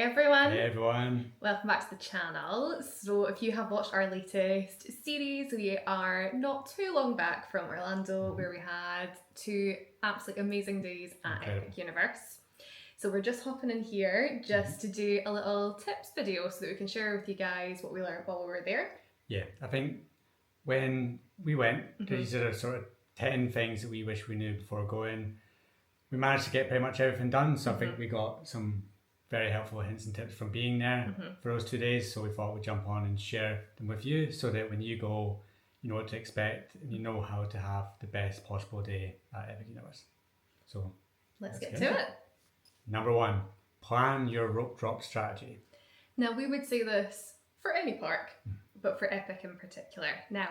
everyone. Hey everyone. Welcome back to the channel. So if you have watched our latest series, we are not too long back from Orlando where we had 2 absolutely amazing days at Incredible. Epic Universe. So we're just hopping in here just to do a little tips video so that we can share with you guys what we learned while we were there. Yeah, I think when we went, these are sort of 10 things that we wish we knew before going. We managed to get pretty much everything done, so I think we got some very helpful hints and tips from being there for those 2 days, so we thought we'd jump on and share them with you so that when you go, you know what to expect and you know how to have the best possible day at Epic Universe. So Let's get to it. Number 1, plan your rope drop strategy. Now we would say this for any park, but for Epic in particular. Now,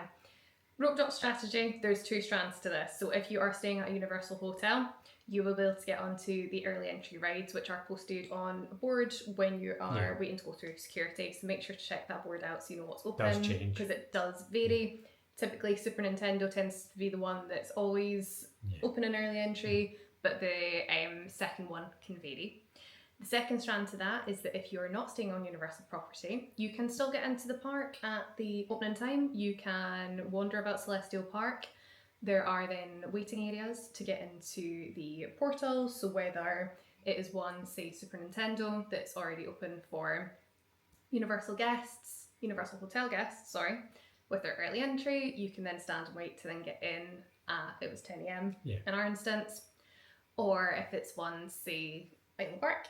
rope drop strategy, there's 2 strands to this. So if you are staying at a Universal Hotel, you will be able to get onto the early entry rides, which are posted on a board when you are waiting to go through security. So make sure to check that board out so you know what's open. Does change. Because it does vary. Typically Super Nintendo tends to be the one that's always open in early entry, but the second one can vary. The second strand to that is that if you're not staying on Universal property, you can still get into the park at the opening time. You can wander about Celestial Park. There are then waiting areas to get into the portals, so whether it is one, say Super Nintendo, that's already open for Universal Hotel guests, with their early entry, you can then stand and wait to then get in at, it was 10 AM in our instance, or if it's one, say Island Park,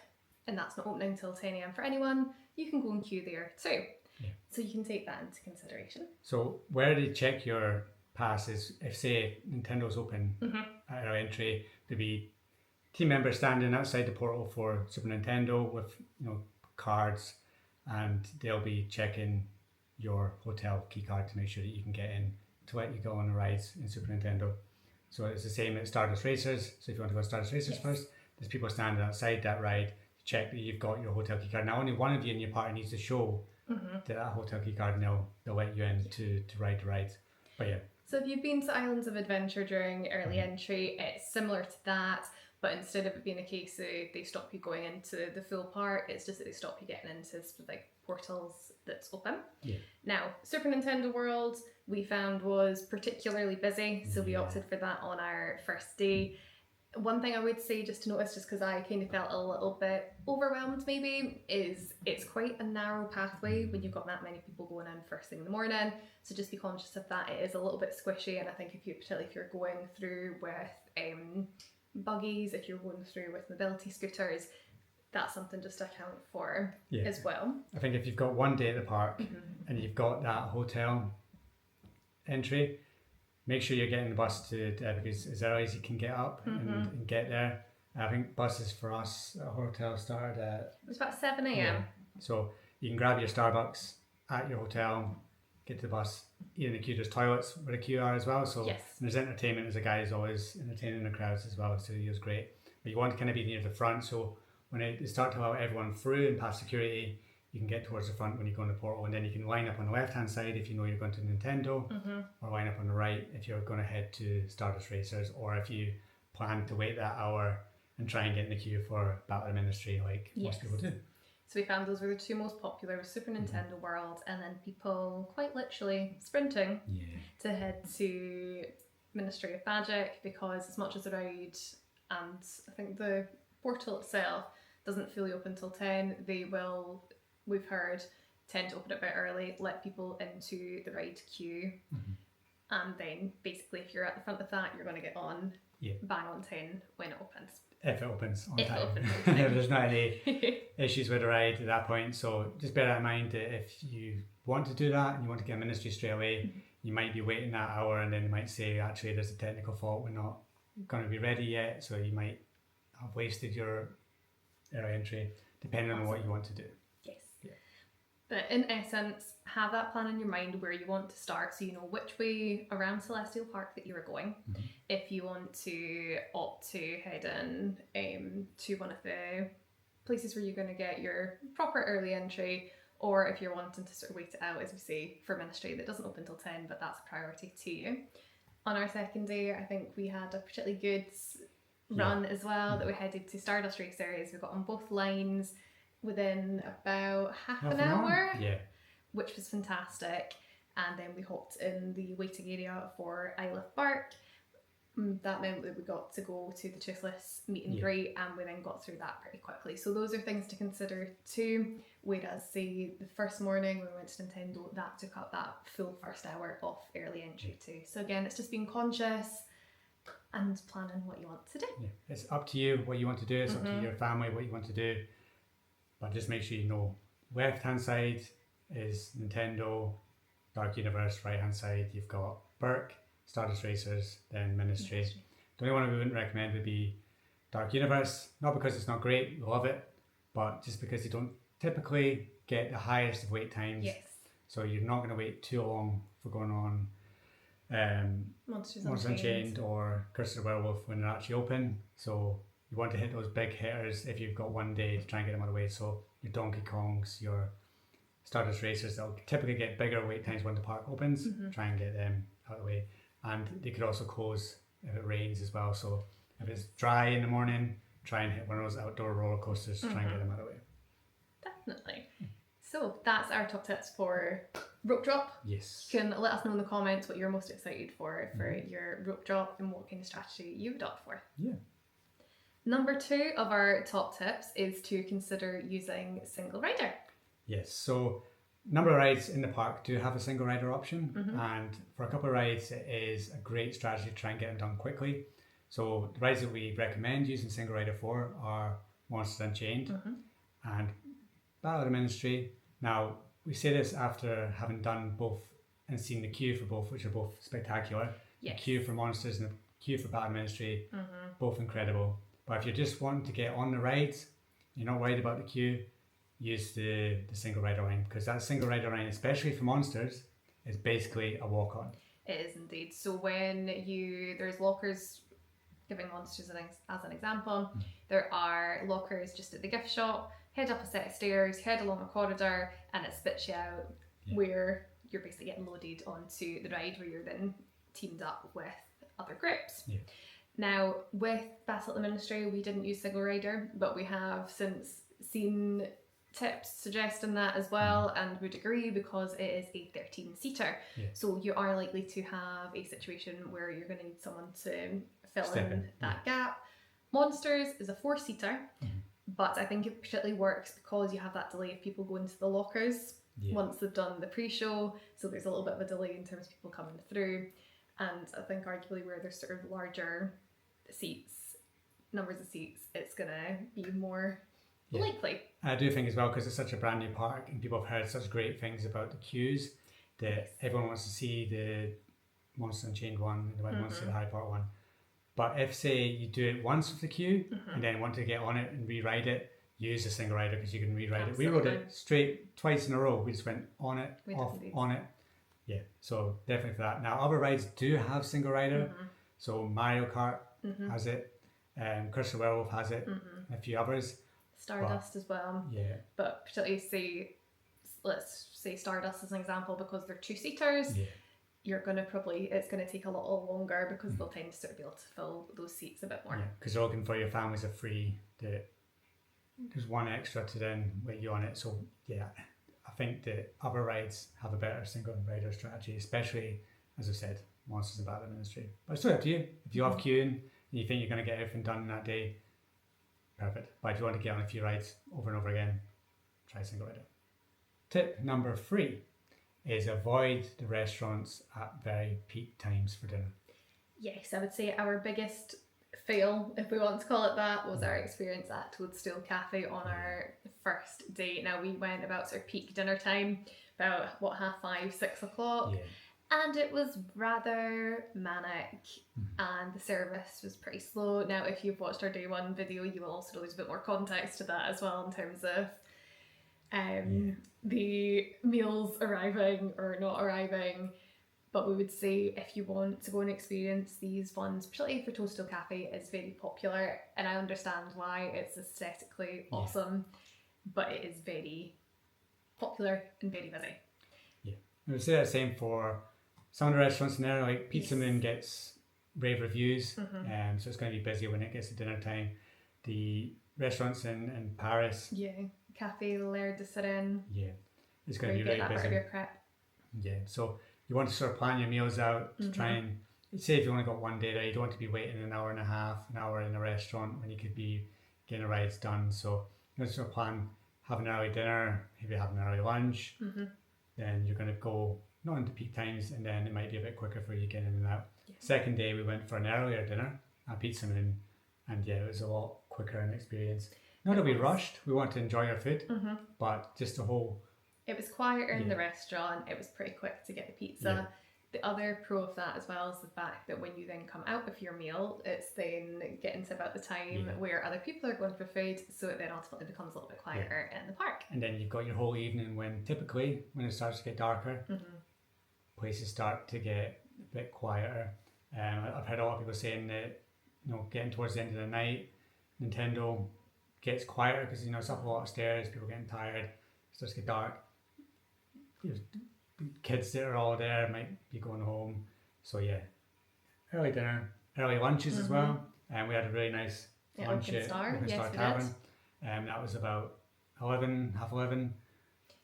and that's not opening till 10 AM for anyone, you can go and queue there too. So you can take that into consideration. So where do you check your passes? If say Nintendo's open at our entry, there'll be team members standing outside the portal for Super Nintendo with cards, and they'll be checking your hotel key card to make sure that you can get in to let you go on the rides in Super Nintendo. So it's the same at Stardust Racers. So if you want to go to Stardust Racers first, there's people standing outside that ride to check that you've got your hotel key card. Now only one of you in your party needs to show that hotel key card, and they'll let you in to ride the rides. But yeah. So if you've been to Islands of Adventure during early entry, it's similar to that, but instead of it being a case of they stop you going into the full park, it's just that they stop you getting into like portals that's open. Now, Super Nintendo World we found was particularly busy, so we opted for that on our first day. One thing I would say, just to notice, just because I kind of felt a little bit overwhelmed maybe, is it's quite a narrow pathway when you've got that many people going in first thing in the morning. So just be conscious of that. It is a little bit squishy, and I think particularly if you're going through with buggies, if you're going through with mobility scooters, that's something just to account for as well. I think if you've got one day at the park and you've got that hotel entry, make sure you're getting the bus to Epic as early as you can get up and get there. I think buses for us at a hotel started at... It was about 7 AM. Yeah. So you can grab your Starbucks at your hotel, get to the bus, eat in the queue. There's toilets where the queue are as well. So there's entertainment. There's a guy who's always entertaining the crowds as well, so he was great. But you want to kind of be near the front, so when they start to allow everyone through and past security, you can get towards the front when you go in the portal, and then you can line up on the left hand side if you know you're going to Nintendo, or line up on the right if you're going to head to Stardust Racers, or if you plan to wait that hour and try and get in the queue for Battle of the Ministry like most people do. So we found those were the 2 most popular, with Super Nintendo World, and then people quite literally sprinting to head to Ministry of Magic, because as much as a ride, and I think the portal itself doesn't fully open till 10, they will, we've heard, tend to open it a bit early, let people into the ride queue, and then basically if you're at the front of that, you're going to get on bang on 10 when it opens. If it opens on time. If there's not any issues with the ride at that point. So just bear that in mind, that if you want to do that and you want to get a ministry straight away, you might be waiting that hour, and then you might say, actually there's a technical fault, we're not going to be ready yet, so you might have wasted your early entry, depending on what you want to do. But in essence, have that plan in your mind where you want to start, so you know which way around Celestial Park that you are going. If you want to opt to head in to one of the places where you're going to get your proper early entry, or if you're wanting to sort of wait it out, as we say, for Ministry that doesn't open till 10, but that's a priority to you. On our second day, I think we had a particularly good run as well, that we headed to Stardust Racers. We got on both lines. within about half an hour? hour, Yeah. which was fantastic. And then we hopped in the waiting area for Isle of Bark. That meant that we got to go to the Toothless meet and greet, and we then got through that pretty quickly. So those are things to consider too. Whereas, say, the first morning when we went to Nintendo, that took up that full first hour of early entry too. So again, it's just being conscious and planning what you want to do. Yeah. It's up to you what you want to do. It's up to your family what you want to do. But just make sure you know. Left-hand side is Nintendo, Dark Universe. Right-hand side, you've got Burke, Stardust Racers, then Ministry. The only one we wouldn't recommend would be Dark Universe. Not because it's not great, we love it, but just because you don't typically get the highest of wait times. Yes. So you're not going to wait too long for going on Monsters Unchained or Curse of the Werewolf when they're actually open. So you want to hit those big hitters if you've got one day to try and get them out of the way. So your Donkey Kongs, your Stardust Racers, they'll typically get bigger wait times when the park opens. Try and get them out of the way. And they could also close if it rains as well. So if it's dry in the morning, try and hit one of those outdoor roller coasters to try and get them out of the way. Definitely. So that's our top tips for rope drop. Yes. You can let us know in the comments what you're most excited for your rope drop and what kind of strategy you would opt for. Yeah. Number 2 of our top tips is to consider using single rider. Yes. So a number of rides in the park do have a single rider option, and for a couple of rides it is a great strategy to try and get them done quickly. So the rides that we recommend using single rider for are Monsters Unchained and Battle of the Ministry. Now we say this after having done both and seen the queue for both, which are both spectacular. Yes. The queue for Monsters and the queue for Battle of the Ministry, both incredible. But if you're just wanting to get on the rides, you're not worried about the queue, use the single rider line, because that single rider line, especially for Monsters, is basically a walk on. It is indeed. So when there's lockers, giving Monsters as an example, there are lockers just at the gift shop, head up a set of stairs, head along a corridor, and it spits you out where you're basically getting loaded onto the ride where you're then teamed up with other groups. Yeah. Now with Battle at the Ministry, we didn't use single rider, but we have since seen tips suggesting that as well, and would agree because it is a 13-seater. So you are likely to have a situation where you're going to need someone to fill in that gap. Monsters is a 4-seater, but I think it particularly works because you have that delay of people going to the lockers once they've done the pre-show, so there's a little bit of a delay in terms of people coming through. And I think arguably where there's sort of larger numbers of seats, it's going to be more likely. I do think as well, because it's such a brand new park and people have heard such great things about the queues, that everyone wants to see the Monsters Unchained one, and wants to see the Harry Potter one. But if, say, you do it once with the queue and then want to get on it and re-ride it, use a single rider because you can re-ride it. We rode it straight twice in a row. We just went on it, off, on it. Yeah, so definitely for that. Now, other rides do have single rider. So Mario Kart has it, Curse of the Werewolf has it, and a few others. Stardust as well. Yeah. But particularly let's say Stardust as an example, because they're 2-seaters, you're going to it's going to take a little longer because they'll tend to sort of be able to fill those seats a bit more. Yeah, because they're looking for your families are free. There's one extra to then wait you on it. So yeah, I think the other rides have a better single rider strategy, especially, as I said, Monsters and Battle of the Ministry. But it's totally up to you. If you love queuing and you think you're going to get everything done that day, perfect. But if you want to get on a few rides over and over again, try single rider. Tip number 3 is avoid the restaurants at very peak times for dinner. Yes, I would say our biggest fail, if we want to call it that, was our experience at Toadstool Cafe on our first date. Now we went about sort of peak dinner time, about 5:30, 6 o'clock. And it was rather manic and the service was pretty slow. Now, if you've watched our day 1 video, you will also know there's a bit more context to that as well in terms of the meals arriving or not arriving. But we would say if you want to go and experience these ones, particularly for Toadstool Cafe, it's very popular, and I understand why. It's aesthetically awesome, but it is very popular and very busy. Yeah, I would say the same for some of the restaurants in there. Like Pizza Moon gets rave reviews, so it's going to be busy when it gets to dinner time. The restaurants in Paris, cafe lair to sit in. Yeah, it's Where going to you be get really that part busy. of your prep. Yeah, so you want to sort of plan your meals out to try and say if you only got one day there, you don't want to be waiting an hour and a half, an hour in a restaurant when you could be getting the rides done. So you want to sort of plan having an early dinner, maybe having an early lunch. Then you're going to go not into peak times, and then it might be a bit quicker for you getting in and out. Yeah. Second day we went for an earlier dinner at Pizza Moon, and yeah, it was a lot quicker an experience. Not that we rushed, we wanted to enjoy our food, but just the whole. It was quieter in the restaurant. It was pretty quick to get the pizza. Yeah. The other pro of that as well is the fact that when you then come out of your meal, it's then getting to about the time where other people are going for food, so it then ultimately becomes a little bit quieter in the park. And then you've got your whole evening when typically when it starts to get darker, places start to get a bit quieter. I've heard a lot of people saying that getting towards the end of the night, Nintendo gets quieter because it's up a lot of stairs, people getting tired, it starts to get dark. Kids that are all there might be going home. So yeah, early dinner, early lunches as well. And we had a really nice lunch at Oaken Star Tavern. That was about 11, half 11.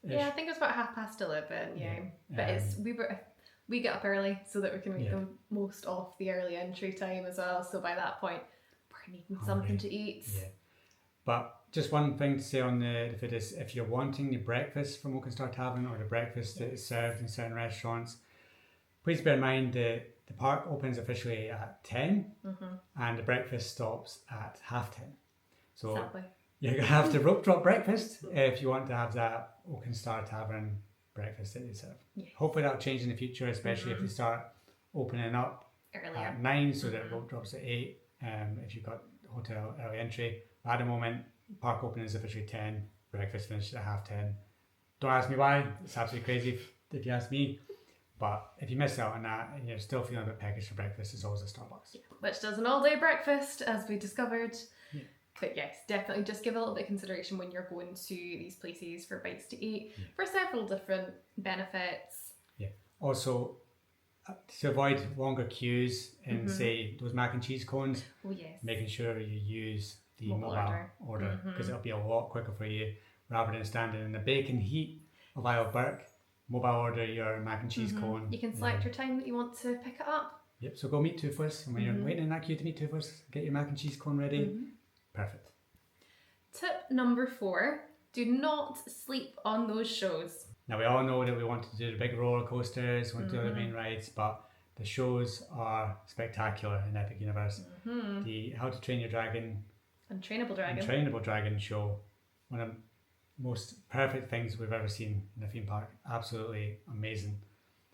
Yeah, I think it was about 11:30. Yeah, but we get up early so that we can make the most of the early entry time as well. So by that point, we're needing something to eat. Yeah. But just one thing to say on the food is if you're wanting the breakfast from Oaken Star Tavern or the breakfast that is served in certain restaurants, please bear in mind that the park opens officially at 10 and the breakfast stops at 10:30. So Sadly. you're going to have to rope drop breakfast if you want to have that Oaken Star Tavern breakfast that they serve. Yes. Hopefully that'll change in the future, especially if they start opening up earlier at 9 so that rope drops at 8 if you've got hotel early entry. But at the moment, park opening is officially 10, breakfast finishes at 10:30. Don't ask me why, it's absolutely crazy if you ask me. But if you miss out on that and you're still feeling a bit peckish for breakfast, it's always a Starbucks. Yeah, which does an all-day breakfast, as we discovered. Yeah. But yes, definitely just give a little bit of consideration when you're going to these places for bites to eat for several different benefits. Yeah. Also, to avoid longer queues in, say, those mac and cheese cones, making sure you use the mobile order because it'll be a lot quicker for you rather than standing in the baking heat of Isle Burke. Mobile order your mac and cheese cone. You can select your time that you want to pick it up. Yep, so go meet Toothless, and when you're waiting in that queue to meet Toothless, get your mac and cheese cone ready. Perfect. Tip number 4, do not sleep on those shows. Now we all know that we want to do the big roller coasters, we want to do the main rides, but the shows are spectacular in Epic Universe. The How to Train Your Dragon Untrainable Dragon show, one of the most perfect things we've ever seen in a theme park. Absolutely amazing.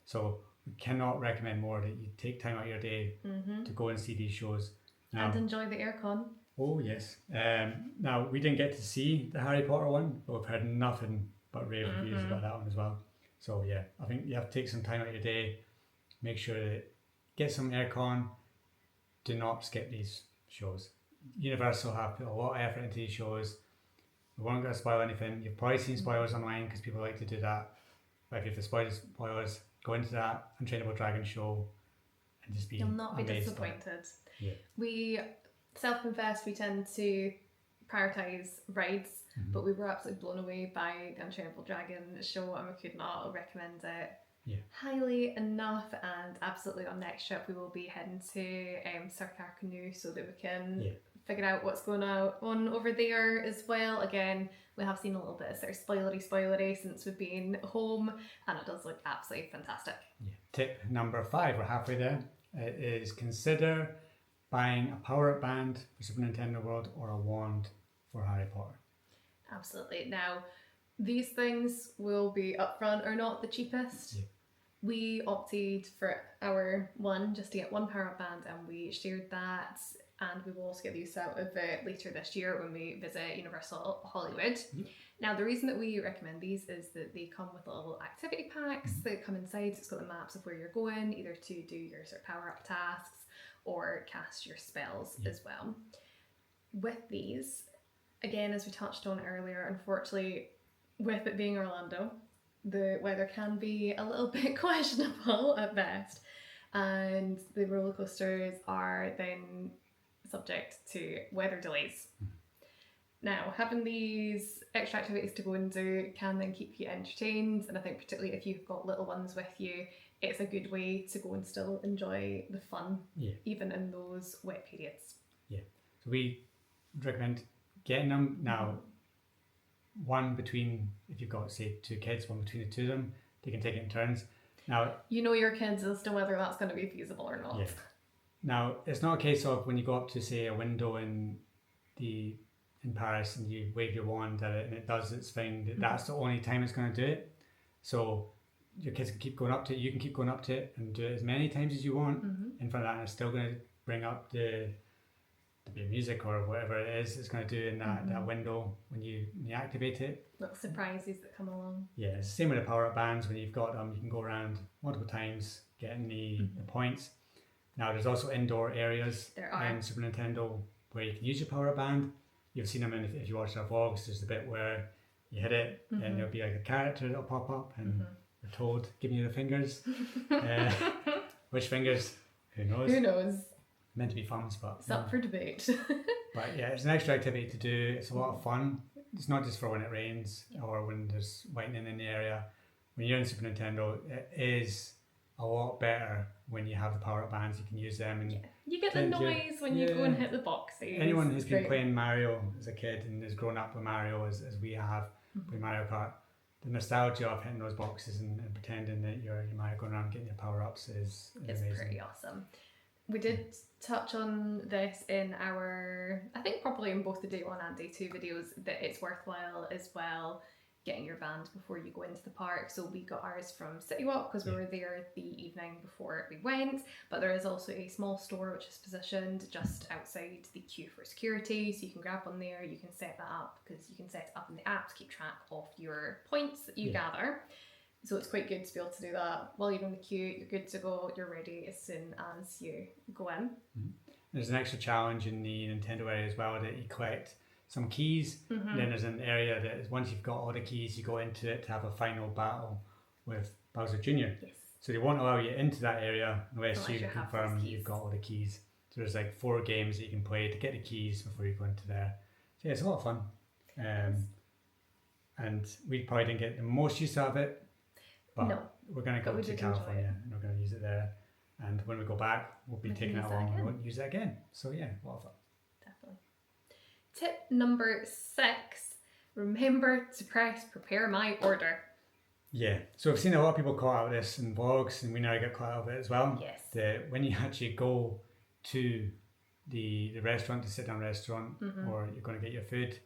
So we cannot recommend more that you take time out of your day to go and see these shows. Now, and enjoy the aircon. Oh yes. Now we didn't get to see the Harry Potter one, but we've heard nothing but rave reviews about that one as well. So yeah, I think you have to take some time out of your day, make sure that get some aircon. Do not skip these shows. Universal have put a lot of effort into these shows. We won't going to spoil anything. You've probably seen spoilers online because people like to do that. But if you have to spoilers, go into that Untrainable Dragon show and just be You'll not be amazed. Disappointed. Yeah. We self-confess we tend to prioritise rides, but we were absolutely blown away by the Untrainable Dragon show and we could not recommend it highly enough. And absolutely on next trip we will be heading to Circar Canoe so that we can figure out what's going on over there as well. Again, we have seen a little bit of sort of spoilery since we've been home and it does look absolutely fantastic. Tip number 5, we're halfway there, is consider buying a power-up band for Super Nintendo World or a wand for Harry Potter. Absolutely. Now, these things will be upfront or not the cheapest. We opted for our one just to get one power-up band and we shared that, and we will also get the use out of it later this year when we visit Universal Hollywood. Now, the reason that we recommend these is that they come with little activity packs that come inside. So it's got the maps of where you're going, either to do your sort of power-up tasks or cast your spells as well. With these, again, as we touched on earlier, unfortunately, with it being Orlando, the weather can be a little bit questionable at best, and the roller coasters are then subject to weather delays. Now, having these extra activities to go and do can then keep you entertained, and I think particularly if you've got little ones with you, it's a good way to go and still enjoy the fun, even in those wet periods. Yeah, so we recommend getting them now. One between, if you've got say 2 kids, one between the 2 of them, they can take it in turns. Now, you know your kids as to whether that's going to be feasible or not. Yeah. Now, it's not a case of when you go up to say a window in Paris and you wave your wand at it and it does its thing, that's the only time it's going to do it. So your kids can keep going up to it, you can keep going up to it and do it as many times as you want in front of that, and it's still going to bring up the music or whatever it is it's going to do in that window when you activate it. Little surprises that come along. Yeah, it's the same with the power-up bands. When you've got them, you can go around multiple times getting the points. Now, there's also indoor areas in Super Nintendo where you can use your power-up band. You've seen them if you watch our vlogs. There's the bit where you hit it and there'll be like a character that'll pop up and you're told, giving you the fingers. Which fingers? Who knows? Who knows? Meant to be fun, but it's up for debate. But yeah, it's an extra activity to do. It's a lot of fun. It's not just for when it rains or when there's lightning in the area. When you're in Super Nintendo, it is a lot better when you have the power-up bands. You can use them, and you get the noise when you go and hit the boxes. Anyone who's been playing Mario as a kid and has grown up with Mario as we have playing Mario Kart, the nostalgia of hitting those boxes and pretending that you're Mario going around getting your power-ups is amazing. Pretty awesome. We did touch on this in our, I think probably in both the day 1 and day 2 videos, that it's worthwhile as well getting your band before you go into the park. So we got ours from City Walk because we were there the evening before we went, but there is also a small store which is positioned just outside the queue for security, so you can grab one there. You can set that up because you can set it up in the app to keep track of your points that you gather. So it's quite good to be able to do that while you're in the queue. You're good to go, you're ready as soon as you go in. There's an extra challenge in the Nintendo area as well, that you collect some keys. And then there's an area that is, once you've got all the keys, you go into it to have a final battle with Bowser Jr. Yes. So they won't allow you into that area unless you confirm you've got all the keys. So there's like 4 games that you can play to get the keys before you go into there. So yeah, it's a lot of fun. And we probably didn't get the most use out of it, but we're going to go to California and we're going to use it there. And when we go back, we'll be taking it along and we won't use it again. So yeah, a lot of fun. Definitely. Tip number 6, remember to press prepare my order. Yeah, so I've seen a lot of people call out this in vlogs, and we now get caught out of it as well. Yes. That when you actually go to the restaurant, the sit-down restaurant, or you're going to get your food,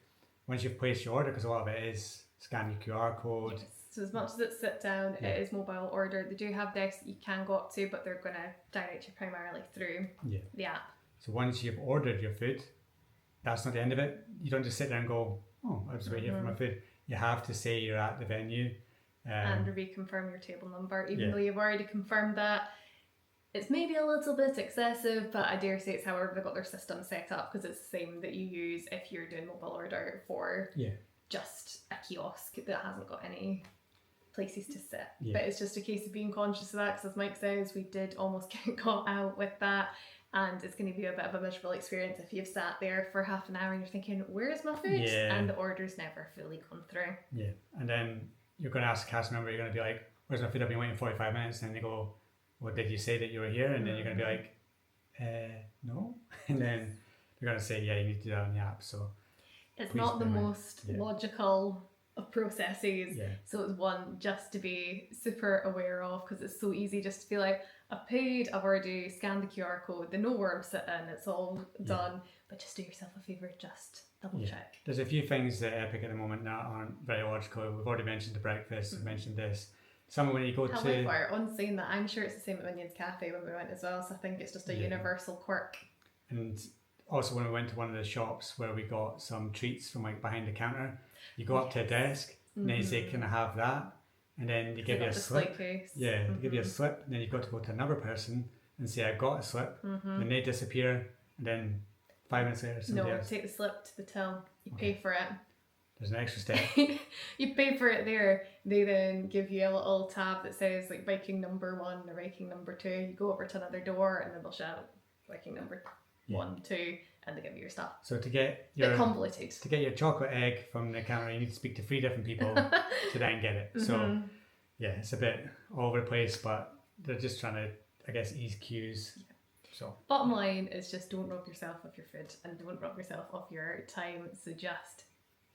once you've placed your order, because a lot of it is scan your QR code. Yes. So as much as it's sit down, it is mobile order. They do have desks that you can go up to, but they're going to direct you primarily through the app. So once you've ordered your food, that's not the end of it. You don't just sit there and go, oh, I'll just wait here for my food. You have to say you're at the venue. And reconfirm your table number, even though you've already confirmed that. It's maybe a little bit excessive, but I dare say it's however they've got their system set up, because it's the same that you use if you're doing mobile order for just a kiosk that hasn't got any places to sit. But it's just a case of being conscious of that, because as Mike says, we did almost get caught out with that, and it's going to be a bit of a miserable experience if you've sat there for half an hour and you're thinking, where's my food? And the order's never fully gone through. And then you're going to ask a cast member, you're going to be like, where's my food? I've been waiting 45 minutes. And they go, well, did you say that you were here? And then you're going to be like, no. And then they're going to say, yeah, you need to do that on the app. So it's not the most logical of processes. So it's one just to be super aware of, because it's so easy just to be like, I've paid, I've already scanned the QR code, they know where I'm sitting, it's all done. But just do yourself a favour, just double check. There's a few things at Epic at the moment that aren't very logical. We've already mentioned the breakfast, we've mentioned this. Some when you go However, on saying that, I'm sure it's the same at Minions Cafe when we went as well, so I think it's just a universal quirk. And also when we went to one of the shops where we got some treats from like behind the counter, you go up to a desk and then you say, can I have that? And then they give you a slip. They give you a slip, and then you've got to go to another person and say, I got a slip, and they disappear, and then 5 minutes later somebody else. Take the slip to the till, you pay for it. There's an extra step. You pay for it there. They then give you a little tab that says like Viking number 1 or Viking number 2. You go over to another door and then they'll shout Viking number 1, 2, and they give you your stuff. So to get Bit convoluted. To get your chocolate egg from the camera, you need to speak to 3 different people to then get it. So yeah, it's a bit all over the place, but they're just trying to, I guess, ease queues. Yeah. So bottom line is just don't rob yourself of your food and don't rob yourself of your time. So just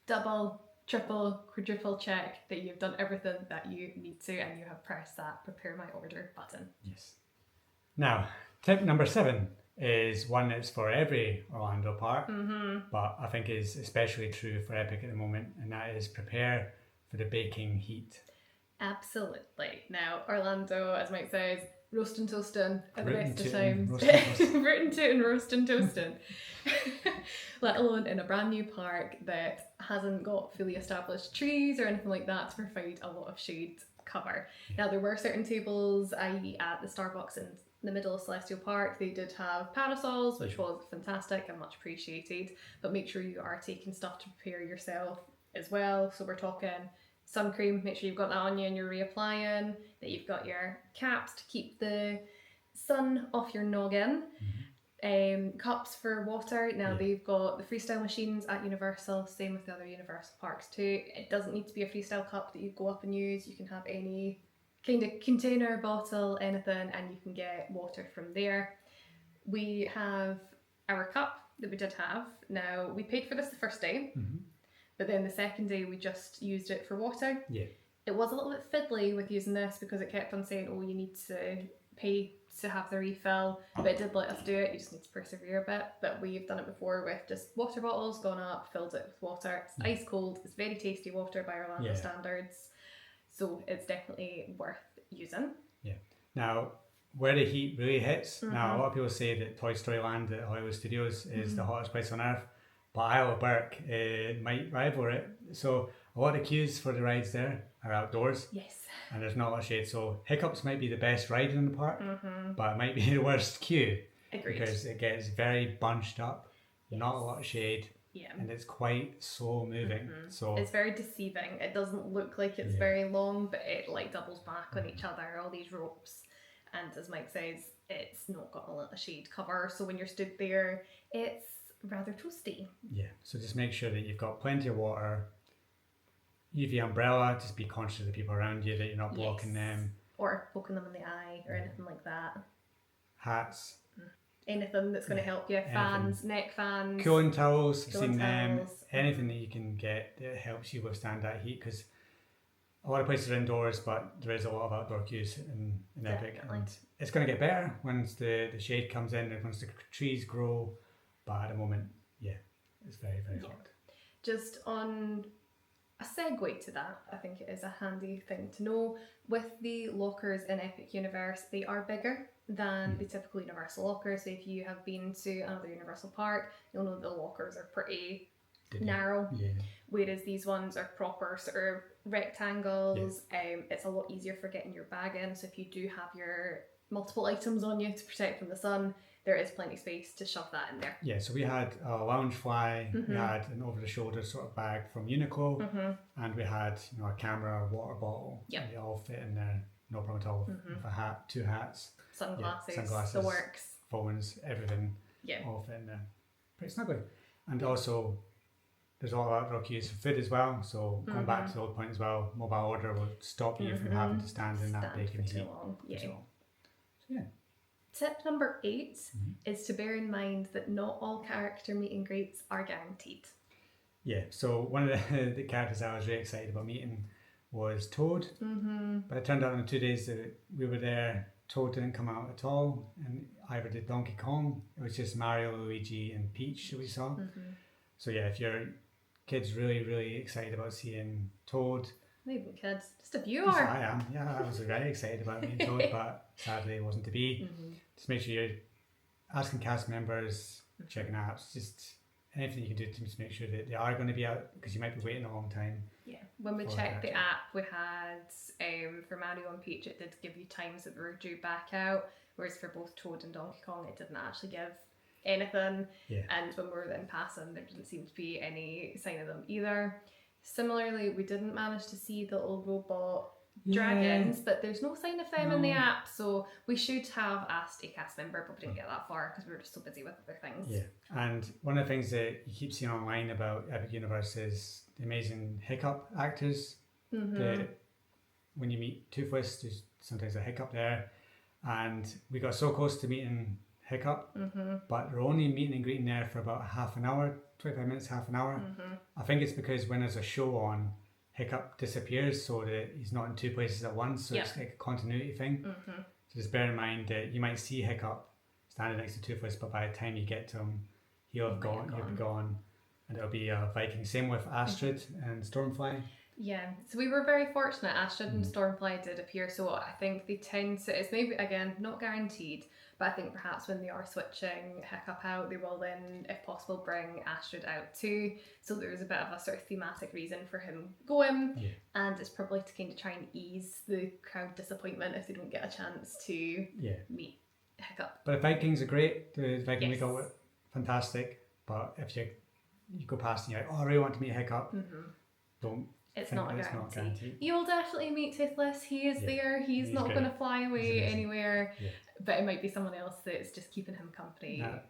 double, triple, quadruple check that you've done everything that you need to and you have pressed that prepare my order button. Yes. Now, tip number 7 is one that's for every Orlando park, but I think is especially true for Epic at the moment, and that is prepare for the baking heat. Absolutely. Now, Orlando, as Mike says, roasting toasting at the best of Rootin' times. Rootin' tootin', roasting toasting. Let alone in a brand new park that hasn't got fully established trees or anything like that to provide a lot of shade cover. Now, there were certain tables, i.e. at the Starbucks in the middle of Celestial Park, they did have parasols, which was fantastic and much appreciated, but make sure you are taking stuff to prepare yourself as well. So we're talking sun cream, make sure you've got that on you and you're reapplying, that you've got your caps to keep the sun off your noggin, cups for water. Now they've got the freestyle machines at Universal, same with the other Universal parks too. It doesn't need to be a freestyle cup that you go up and use, you can have any kind of container, bottle, anything, and you can get water from there. We have our cup that we did have. Now, we paid for this the first day, but then the second day we just used it for water. Yeah. It was a little bit fiddly with using this because it kept on saying, oh, you need to pay to have the refill, but it did let us do it. You just need to persevere a bit. But we've done it before with just water bottles, gone up, filled it with water. It's ice cold, it's very tasty water by Orlando standards. So it's definitely worth using. Yeah. Now, where the heat really hits, now a lot of people say that Toy Story Land at Hollywood Studios is the hottest place on earth, but Isle of Berk might rival it. So a lot of queues for the rides there are outdoors. Yes. And there's not a lot of shade. So Hiccups might be the best ride in the park, but it might be the worst queue. Agreed. Because it gets very bunched up, not a lot of shade. Yeah. And it's quite slow moving. So it's very deceiving. It doesn't look like it's very long, but it like doubles back on each other, all these ropes. And as Mike says, it's not got a lot of shade cover. So when you're stood there, it's rather toasty. Yeah. So just make sure that you've got plenty of water. UV umbrella, just be conscious of the people around you that you're not blocking them. Or poking them in the eye or anything like that. Hats. Anything that's going to help you. Fans, neck fans. Cooling towels, I've seen them. Anything that you can get that helps you withstand that heat, because a lot of places are indoors, but there is a lot of outdoor queues in Epic. And it's going to get better once the shade comes in and once the trees grow, but at the moment, it's very, very hot. Just on a segue to that, I think it is a handy thing to know. With the lockers in Epic Universe, they are bigger than the typical Universal lockers. So if you have been to another Universal park, you'll know the lockers are pretty narrow, whereas these ones are proper sort of rectangles. It's a lot easier for getting your bag in, so if you do have your multiple items on you to protect from the sun, there is plenty of space to shove that in there. Yeah, so we had a Loungefly, we had an over-the-shoulder sort of bag from Uniqlo, and we had a camera, a water bottle, and they all fit in there, no problem at all, with a hat, 2 hats, sunglasses, the works, phones, everything, all fit in there, pretty snugly. And also, there's all outdoor queues for food as well, so going back to the old point as well, mobile order will stop you from having to stand in that baking heat. So, Tip number 8 is to bear in mind that not all character meet and greets are guaranteed. Yeah, so one of the characters I was really excited about meeting was Toad, but it turned out in the 2 days that we were there, Toad didn't come out at all, and either did Donkey Kong. It was just Mario, Luigi, and Peach that we saw. So yeah, if your kid's really, really excited about seeing Toad, not even kids, just a viewer. I am, I was very excited about meeting Toad, but sadly it wasn't to be. Just make sure you're asking cast members, checking apps, just anything you can do to just make sure that they are going to be out, because you might be waiting a long time. Yeah, when we checked the app, we had for Mario and Peach, it did give you times that were due back out, whereas for both Toad and Donkey Kong, it didn't actually give anything. And when we were then passing, there didn't seem to be any sign of them either. Similarly, we didn't manage to see the little robot dragons, but there's no sign of them in the app, so we should have asked a cast member, but we didn't get that far because we were just so busy with other things. Yeah, and one of the things that you keep seeing online about Epic Universe is the amazing hiccup actors. That when you meet Toothless, there's sometimes a hiccup there, and we got so close to meeting Hiccup, but we're only meeting and greeting there for about half an hour, 25 minutes, half an hour. I think it's because when there's a show on, Hiccup disappears so that he's not in two places at once, so it's like a continuity thing. So just bear in mind that you might see Hiccup standing next to Toothless, but by the time you get to him, he'll be gone, and it'll be a Viking. Same with Astrid and Stormfly. Yeah, so we were very fortunate. Astrid and Stormfly did appear, so I think they tend to, it's maybe, again, not guaranteed, but I think perhaps when they are switching Hiccup out, they will then, if possible, bring Astrid out too. So there's a bit of a sort of thematic reason for him going, and it's probably to kind of try and ease the crowd disappointment if they don't get a chance to meet Hiccup. But the Vikings are great. The Viking we got were fantastic, but if you go past and you're like, oh, I really want to meet Hiccup, don't. It's not a guarantee. You will definitely meet Toothless. He is there. He's not going to fly away anywhere. But it might be someone else that's just keeping him company. Now,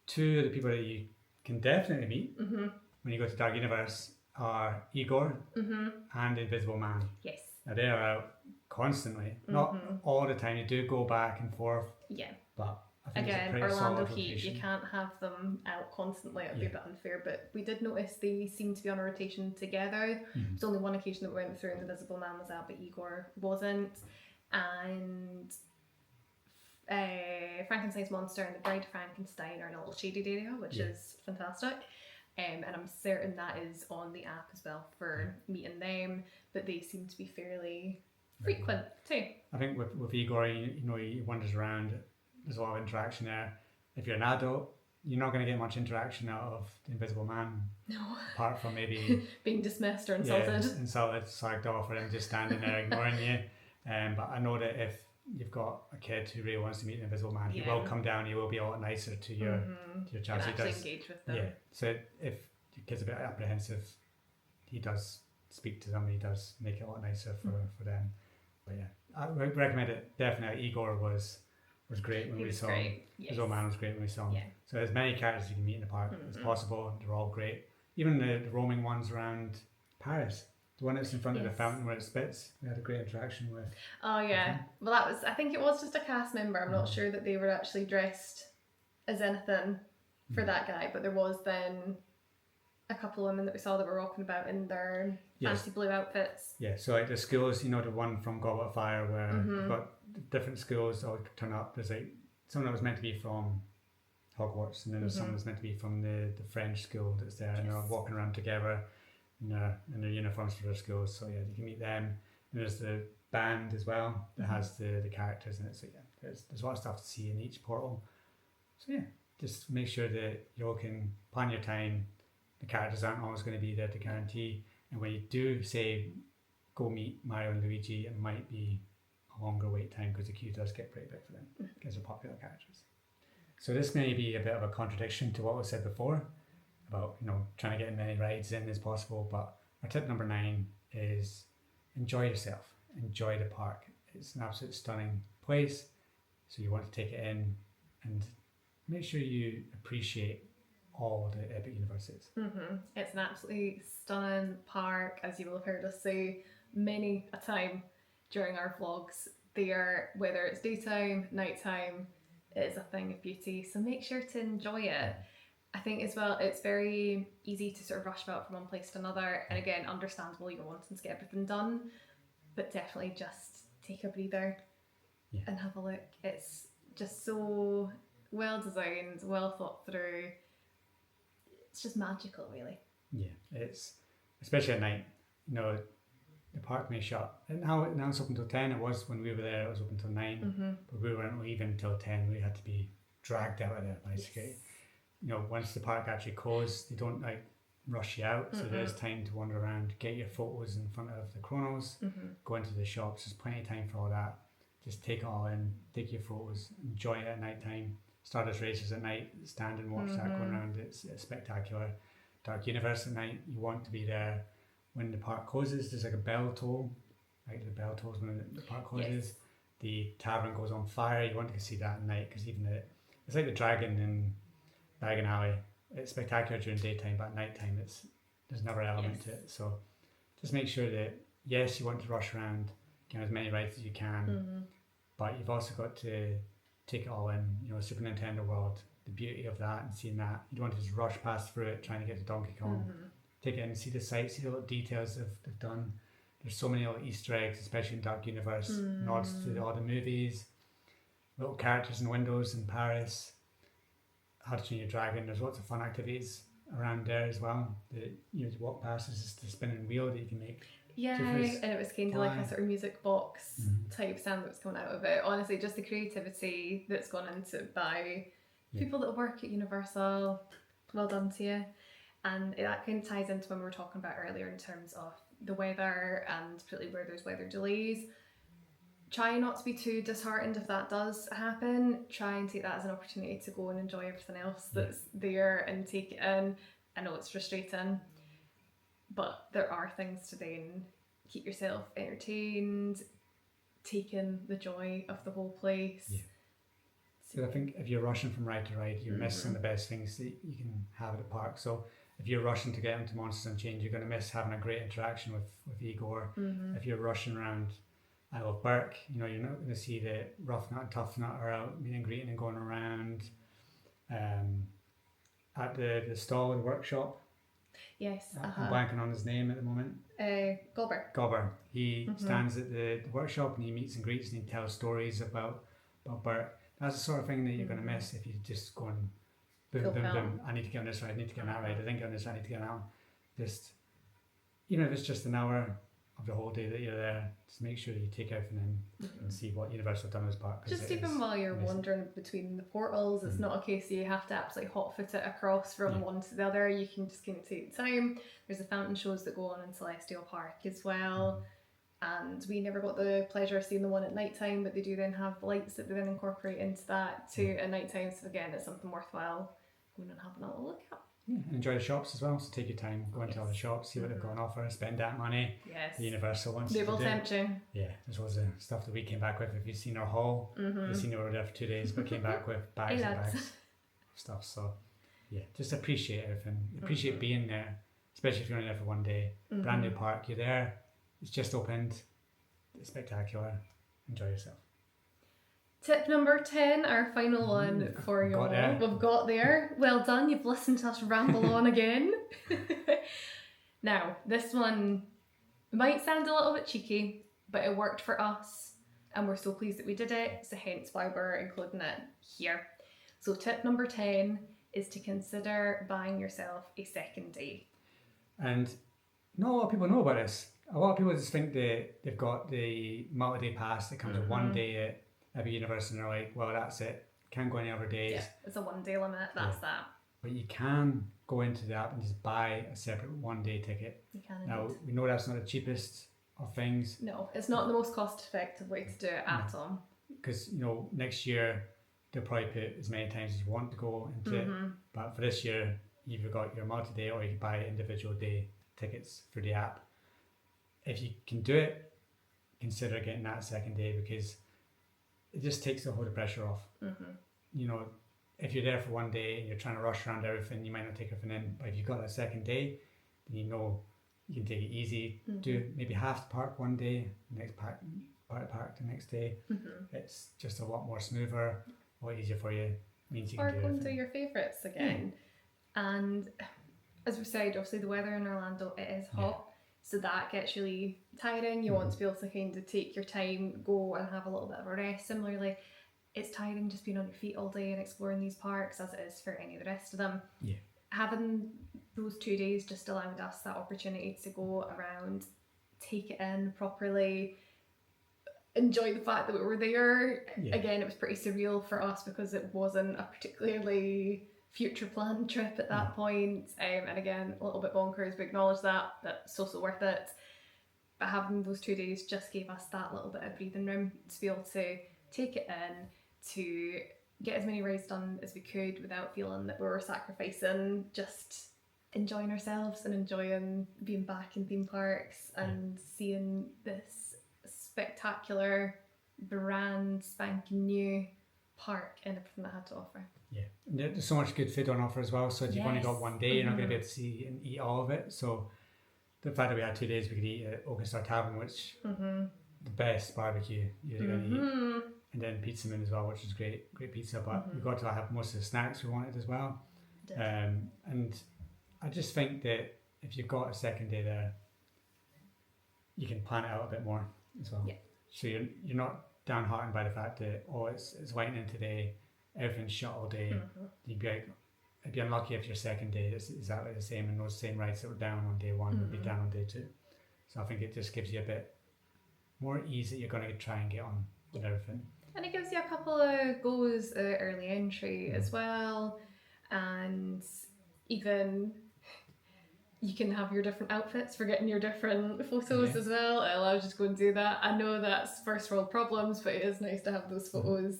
two of the people that you can definitely meet when you go to Dark Universe are Igor and Invisible Man. Yes. Now they are out constantly. Not all the time. You do go back and forth. Yeah. But I think again, it's a Orlando solid Heat, rotation. you can't have them out constantly. It'd be a bit unfair, but we did notice they seemed to be on a rotation together. There's only one occasion that we went through and the Invisible Man was out, but Igor wasn't. And Frankenstein's Monster and the Bride of Frankenstein are in a little shaded area, which is fantastic. And I'm certain that is on the app as well for meeting them, but they seem to be fairly frequent too. I think with Igor, he wanders around. There's a lot of interaction there. If you're an adult, you're not going to get much interaction out of the Invisible Man. No. Apart from maybe being dismissed or insulted. Insulted, slagged off, or him just standing there ignoring you. But I know that if you've got a kid who really wants to meet the Invisible Man, he will come down. He will be a lot nicer to your child. He does engage with them. Yeah. So if your kid's a bit apprehensive, he does speak to them. He does make it a lot nicer for them. But yeah, I would recommend it. Definitely, Igor was great when we saw him. His old man was great when we saw him. Yeah. So as many characters you can meet in the park as possible. They're all great. Even the roaming ones around Paris. The one that's in front of the fountain where it spits. We had a great interaction with. Oh yeah. Well, I think it was just a cast member. I'm not sure that they were actually dressed as anything for that guy, but there was then a couple of women that we saw that were walking about in their fancy blue outfits. Yeah, so like the schools, the one from Goblet of Fire where they've got different schools all turn up. There's like someone that was meant to be from Hogwarts, and then there's someone that's meant to be from the French school that's there, and they're walking around together in their uniforms for their schools. So yeah, you can meet them. And there's the band as well that has the characters in it. So yeah, there's a lot of stuff to see in each portal. So yeah, just make sure that you all can plan your time. The characters aren't always going to be there to guarantee, and when you do say go meet Mario and Luigi, it might be a longer wait time because the queue does get pretty big for them because they're popular characters. So this may be a bit of a contradiction to what was said before about trying to get as many rides in as possible, but our tip number 9 is enjoy yourself, enjoy the park. It's an absolute stunning place, so you want to take it in and make sure you appreciate all the Epic Universes. It's an absolutely stunning park, as you will have heard us say many a time during our vlogs. They are, whether it's daytime, nighttime, it is a thing of beauty, so make sure to enjoy it. I think as well, it's very easy to sort of rush about from one place to another, and again, understandable you're wanting to get everything done, but definitely just take a breather and have a look. It's just so well designed, well thought through. It's just magical, really. Yeah, it's especially at night. The park may shut. And now it's open till 10. It was when we were there. It was open till 9. But we weren't leaving till 10. We had to be dragged out of there by security. Once the park actually closed, they don't rush you out. So there's time to wander around, get your photos in front of the chronos, go into the shops. There's plenty of time for all that. Just take it all in, take your photos, enjoy it at night time. Stardust races at night, stand and watch that going around. It's spectacular. Dark Universe at night, you want to be there. When the park closes, there's like a bell toll like the bell tolls when the park closes. Yes. The tavern goes on fire. You want to see that at night because even it's like the dragon in Diagon Alley. It's spectacular during daytime, but at nighttime there's another element to it. So just make sure that yes, you want to rush around, get as many rides as you can, but you've also got to take it all in. You know, Super Nintendo World, the beauty of that and seeing that. You don't want to just rush past through it trying to get to Donkey Kong. Take it in, see the sights, see the little details they've done. There's so many little Easter eggs, especially in Dark Universe, nods to all the movies, little characters in windows in Paris. How to Train Your Dragon. There's lots of fun activities around there as well. You walk past. There's just the spinning wheel that you can make. Yeah, and it was kind of like a sort of music box type sound that was coming out of it. Honestly, just the creativity that's gone into it by people that work at Universal. Well done to you. And that kind of ties into when we were talking about earlier in terms of the weather and particularly where there's weather delays. Try not to be too disheartened if that does happen. Try and take that as an opportunity to go and enjoy everything else that's there and take it in. I know it's frustrating, but there are things to then keep yourself entertained, take in the joy of the whole place. Yeah. So I think if you're rushing from ride to ride, you're missing the best things that you can have at the park. So if you're rushing to get into Monsters Unchained, you're going to miss having a great interaction with Igor. If you're rushing around Isle of Berk, you know, you're not going to see the Rough Nut and Tough Nut are out meeting and greeting and going around. At the stall, the workshop. Yes. I'm blanking on his name at the moment. Gobber. He stands at the workshop and he meets and greets and he tells stories about Berk. That's the sort of thing that you're going to miss if you just go and boom, boom, boom. I need to get on this ride, I need to get on that ride, I didn't get on this, I need to get on that one. Just, even if it's just an hour of the whole day that you're there, just make sure that you take everything in and see what Universal have done as park. Just even while you're wandering between the portals, it's not a case you have to absolutely hot foot it across from one to the other. You can just kind of take the time. There's the fountain shows that go on in Celestial Park as well. And we never got the pleasure of seeing the one at night time, but they do then have lights that they then incorporate into that too at night time. So again, it's something worthwhile going and having a little look at. Yeah, and enjoy the shops as well. So take your time, go into all the shops, see what they've got on offer, spend that money. Yes. The Universal ones. They will tempt you. Yeah, this was the stuff that we came back with. If you've seen our haul, you've seen we were there for 2 days, but came back with bags and bags of stuff. So yeah, just appreciate everything. Appreciate being there, especially if you're only there for 1 day. Brand new park, you're there. It's just opened. It's spectacular. Enjoy yourself. Tip number 10, our final one for you all. We've got there. Well done, you've listened to us ramble on again. Now, this one might sound a little bit cheeky, but it worked for us and we're so pleased that we did it, so hence why we're including it here. So tip number 10 is to consider buying yourself a second day. And not a lot of people know about this. A lot of people just think they've got the multi-day pass that comes with 1 day at every universe and they're like, well, that's it. Can't go any other days. Yeah, it's a 1 day limit, that's that. But you can go into the app and just buy a separate 1 day ticket. You can Now, we know that's not the cheapest of things. No, it's not the most cost effective way to do it at all. Because, you know, next year they'll probably put as many times as you want to go into it. But for this year, you've either got your multi-day or you can buy individual day tickets for the app. If you can do it, consider getting that second day because it just takes the whole pressure off. You know, if you're there for 1 day and you're trying to rush around everything, you might not take everything in. But if you've got that second day, then you know you can take it easy. Do maybe half the park 1 day, next part of the park the next day. It's just a lot more smoother, a lot easier for you. Means you can do go and do your favourites again. And as we said, obviously the weather in Orlando, it is hot. So that gets really tiring. You want to be able to kind of take your time, go and have a little bit of a rest. Similarly, it's tiring just being on your feet all day and exploring these parks as it is for any of the rest of them. Yeah. Having those 2 days just allowed us that opportunity to go around, take it in properly, enjoy the fact that we were there. Again, it was pretty surreal for us because it wasn't a particularly future planned trip at that point, and again a little bit bonkers, we acknowledge that, but so worth it. But having those 2 days just gave us that little bit of breathing room to be able to take it in, to get as many rides done as we could without feeling that we were sacrificing just enjoying ourselves and enjoying being back in theme parks and seeing this spectacular, brand spanking new park and everything that had to offer. Yeah, and there's so much good food on offer as well. So if you've only got one day, you're not going to be able to see and eat all of it. So the fact that we had 2 days, we could eat at Oakenstar Tavern, which the best barbecue you're going to eat, and then Pizza Moon as well, which is great pizza. But we got to have most of the snacks we wanted as well. And I just think that if you've got a second day there, you can plan it out a bit more as well. Yeah. So you're not downhearted by the fact that it's lightning today, everything's shut all day. You'd be like, it'd be unlucky if your second day is exactly the same, and those same rides that were down on day one would be down on day 2. So I think it just gives you a bit more ease that you're going to try and get on with everything. And it gives you a couple of goes at early entry as well, and even you can have your different outfits for getting your different photos as well. It allows you to go and do that. I know that's first world problems, but it is nice to have those photos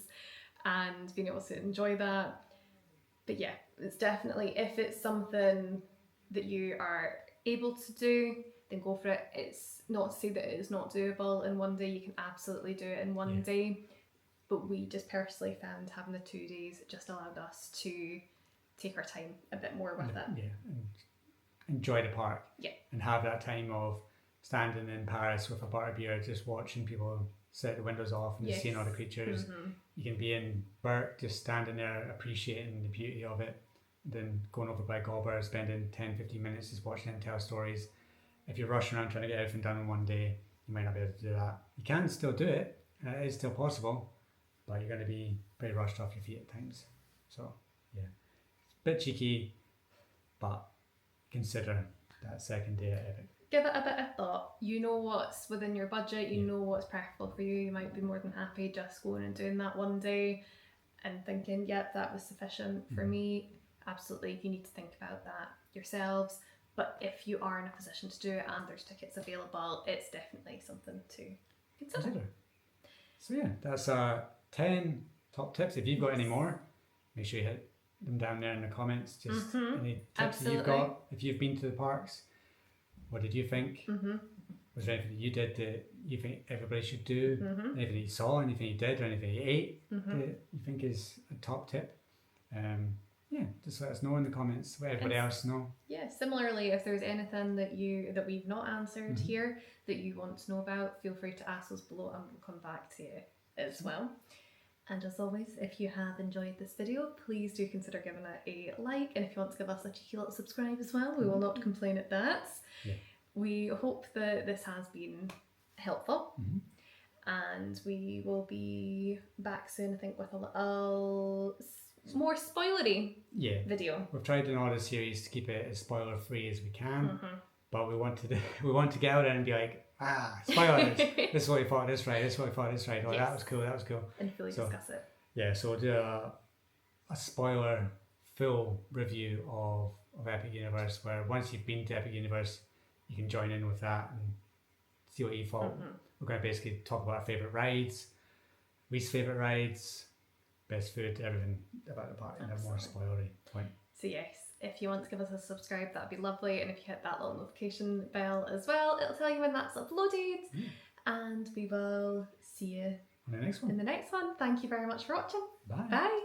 and being able to enjoy that. But yeah, it's definitely, if it's something that you are able to do, then go for it. It's not to say that it is not doable in one day. You can absolutely do it in one day. But we just personally found having the 2 days just allowed us to take our time a bit more with it. Yeah, and enjoy the park. Yeah. And have that time of standing in Paris with a bar of beer, just watching people set the windows off and just seeing all the creatures. You can be in Burke, just standing there appreciating the beauty of it, then going over by Galber, spending 10-15 minutes just watching them tell stories. If you're rushing around trying to get everything done in one day, you might not be able to do that. You can still do it, it is still possible, but you're going to be pretty rushed off your feet at times. So yeah, it's a bit cheeky, but consider that second day at Epic. Give it a bit of thought. You know what's within your budget, you know what's preferable for you. You might be more than happy just going and doing that one day and thinking, yep, that was sufficient for me. Absolutely, you need to think about that yourselves. But if you are in a position to do it and there's tickets available, it's definitely something to consider. So yeah, that's 10 top tips. If you've got any more, make sure you hit them down there in the comments. Just any tips that you've got. If you've been to the parks, what did you think? Was there anything that you did that you think everybody should do? Anything you saw, anything you did, or anything you ate that you think is a top tip? Yeah, just let us know in the comments. Let everybody else know. Yeah, similarly, if there's anything that we've not answered here that you want to know about, feel free to ask us below and we'll come back to you as well. And as always, if you have enjoyed this video, please do consider giving it a like, and if you want to give us a cheeky little subscribe as well, we will not complain at that. Yeah. We hope that this has been helpful, and we will be back soon, I think, with a little more spoilery video. We've tried in all the series to keep it as spoiler free as we can, but we want to get out there and be like, spoilers, this is what we thought this right, this is what we thought this right, that was cool, and fully discuss it. Yeah, so we'll do a spoiler full review of Epic Universe, where once you've been to Epic Universe, you can join in with that and see what you thought. We're going to basically talk about our favourite rides, least favourite rides, best food, everything about the park in a more spoilery point. So yes, if you want to give us a subscribe, that'd be lovely, and if you hit that little notification bell as well, it'll tell you when that's uploaded. And we will see you in the next one. Thank you very much for watching. Bye. Bye.